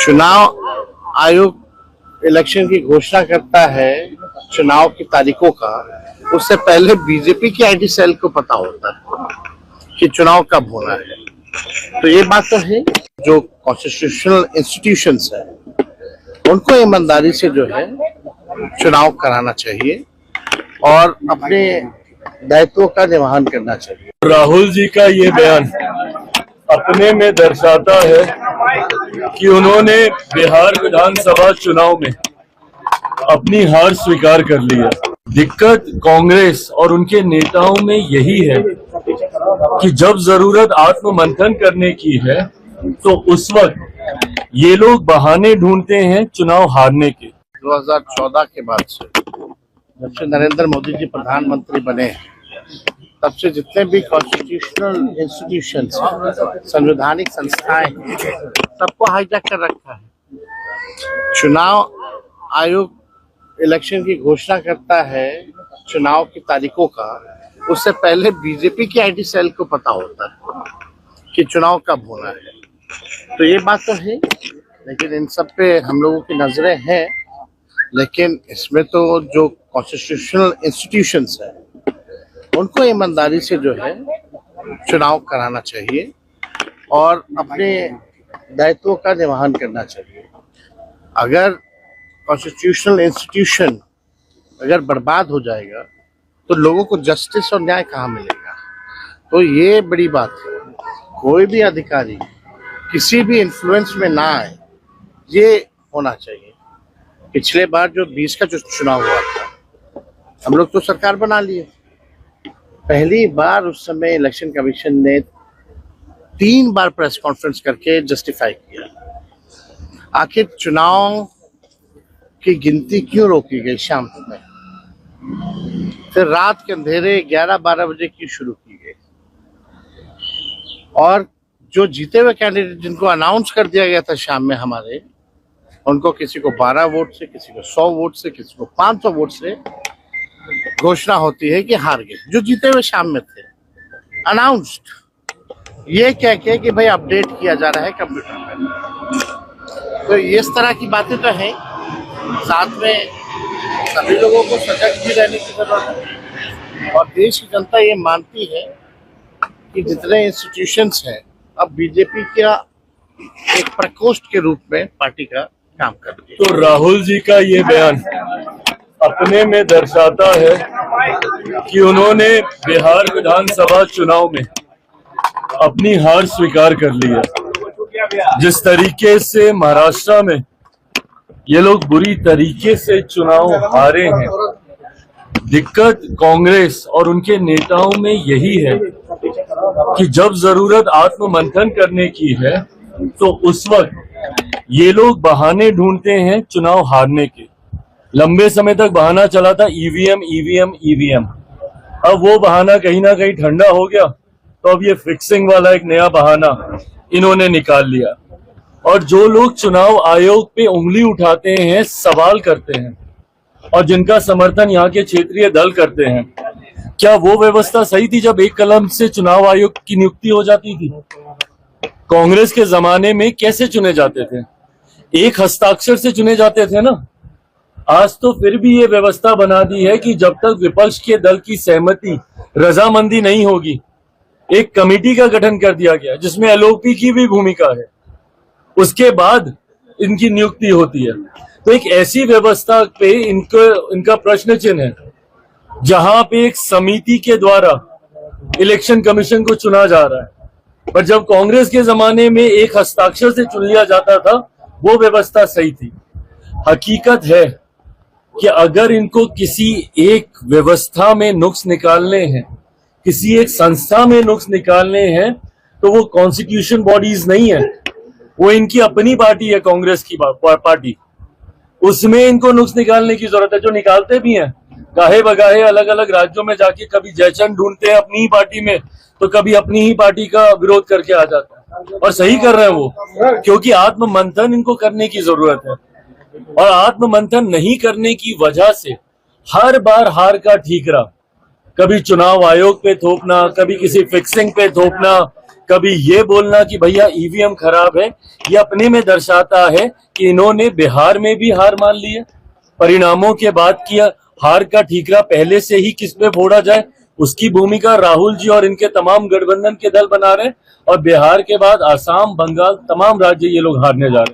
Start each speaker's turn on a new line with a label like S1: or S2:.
S1: चुनाव आयोग इलेक्शन की घोषणा करता है चुनाव की तारीखों का, उससे पहले बीजेपी की आईटी सेल को पता होता है कि चुनाव कब होना है। तो ये बात तो है, जो कॉन्स्टिट्यूशनल इंस्टीट्यूशंस है उनको ईमानदारी से जो है चुनाव कराना चाहिए और अपने दायित्वों का निर्वहन करना चाहिए।
S2: राहुल जी का ये बयान अपने में दर्शाता है कि उन्होंने बिहार विधानसभा चुनाव में अपनी हार स्वीकार कर ली है। दिक्कत कांग्रेस और उनके नेताओं में यही है कि जब जरूरत आत्ममंथन करने की है तो उस वक्त ये लोग बहाने ढूंढते हैं चुनाव हारने के।
S1: 2014 के बाद से जब से नरेंद्र मोदी जी प्रधानमंत्री बने हैं तब से जितने भी कॉन्स्टिट्यूशनल इंस्टीट्यूशंस संवैधानिक संस्थाएं हैं सबको हाईजैक कर रखा है। चुनाव आयोग इलेक्शन की घोषणा करता है चुनाव की तारीखों का, उससे पहले बीजेपी की आईटी सेल को पता होता है कि चुनाव कब होना है। तो ये बात तो है, लेकिन इन सब पे हम लोगों की नजरें हैं। लेकिन इसमें तो जो कॉन्स्टिट्यूशनल इंस्टीट्यूशंस है उनको ईमानदारी से जो है चुनाव कराना चाहिए और अपने दायित्वों का निर्वहन करना चाहिए। अगर कॉन्स्टिट्यूशनल इंस्टीट्यूशन अगर बर्बाद हो जाएगा तो लोगों को जस्टिस और न्याय कहाँ मिलेगा। तो ये बड़ी बात है, कोई भी अधिकारी किसी भी इन्फ्लुएंस में ना आए, ये होना चाहिए। पिछले बार जो 20 का जो चुनाव हुआ था हम लोग तो सरकार बना लिए, पहली बार उस समय इलेक्शन कमीशन ने 3 बार प्रेस कॉन्फ्रेंस करके जस्टिफाई किया आखिर चुनाव की गिनती क्यों रोकी गई शाम में। फिर रात के अंधेरे 11-12 बजे की शुरू की गई और जो जीते हुए कैंडिडेट जिनको अनाउंस कर दिया गया था शाम में हमारे, उनको किसी को 12 वोट से, किसी को 100 वोट से, किसी को 500 वोट से घोषणा होती है कि हार गए जो जीते हुए शाम में थे। अनाउंस्ड ये कह के कि भाई अपडेट किया जा रहा है कंप्यूटर में। तो इस तरह की बातें तो हैं। साथ में सभी लोगों को सजग भी रहने की जरूरत है और देश की जनता ये मानती है कि जितने इंस्टीट्यूशंस हैं अब बीजेपी का एक प्रकोष्ठ के रूप में पार्टी का काम कर रही है।
S2: तो राहुल जी का ये बयान अपने में दर्शाता है कि उन्होंने बिहार विधानसभा चुनाव में अपनी हार स्वीकार कर ली है। जिस तरीके से महाराष्ट्र में ये लोग बुरी तरीके से चुनाव हारे हैं, दिक्कत कांग्रेस और उनके नेताओं में यही है कि जब जरूरत आत्ममंथन करने की है तो उस वक्त ये लोग बहाने ढूंढते हैं चुनाव हारने के। लंबे समय तक बहाना चला था ईवीएम ईवीएम ईवीएम, अब वो बहाना कहीं ना कहीं ठंडा हो गया तो अब ये फिक्सिंग वाला एक नया बहाना इन्होंने निकाल लिया। और जो लोग चुनाव आयोग पे उंगली उठाते हैं, सवाल करते हैं और जिनका समर्थन यहाँ के क्षेत्रीय दल करते हैं, क्या वो व्यवस्था सही थी जब एक कलम से चुनाव आयोग की नियुक्ति हो जाती थी? कांग्रेस के जमाने में कैसे चुने जाते थे? एक हस्ताक्षर से चुने जाते थे ना। आज तो फिर भी ये व्यवस्था बना दी है कि जब तक विपक्ष के दल की सहमति, रजामंदी नहीं होगी, एक कमेटी का गठन कर दिया गया जिसमें एलओपी की भी भूमिका है, उसके बाद इनकी नियुक्ति होती है। तो एक ऐसी व्यवस्था पे इनका प्रश्न चिन्ह है जहां पे एक समिति के द्वारा इलेक्शन कमीशन को चुना जा रहा है। पर जब कांग्रेस के जमाने में एक हस्ताक्षर से चुन लिया जाता था, वो व्यवस्था सही थी। हकीकत है कि अगर इनको किसी एक व्यवस्था में नुक्स निकालने हैं, किसी एक संस्था में नुक्स निकालने हैं, तो वो कॉन्स्टिट्यूशन बॉडीज नहीं है, वो इनकी अपनी पार्टी है, कांग्रेस की पार्टी। उसमें इनको नुक्स निकालने की जरूरत है, जो निकालते भी हैं गाहे बगाहे अलग अलग राज्यों में जाके। कभी जयचंद ढूंढते हैं अपनी ही पार्टी में, तो कभी अपनी ही पार्टी का विरोध करके आ जाता है। और सही कर रहे हैं वो, क्योंकि आत्ममंथन इनको करने की जरूरत है। और आत्ममंथन नहीं करने की वजह से हर बार हार का ठीकरा, कभी चुनाव आयोग पे थोपना, कभी किसी फिक्सिंग पे थोपना, कभी ये बोलना कि भैया ईवीएम खराब है, ये अपने में दर्शाता है कि इन्होंने बिहार में भी हार मान ली है। परिणामों के बाद की हार का ठीकरा पहले से ही किस पे फोड़ा जाए, उसकी भूमिका राहुल जी और इनके तमाम गठबंधन के दल बना रहे हैं। और बिहार के बाद आसाम, बंगाल, तमाम राज्य ये लोग हारने जा रहे हैं।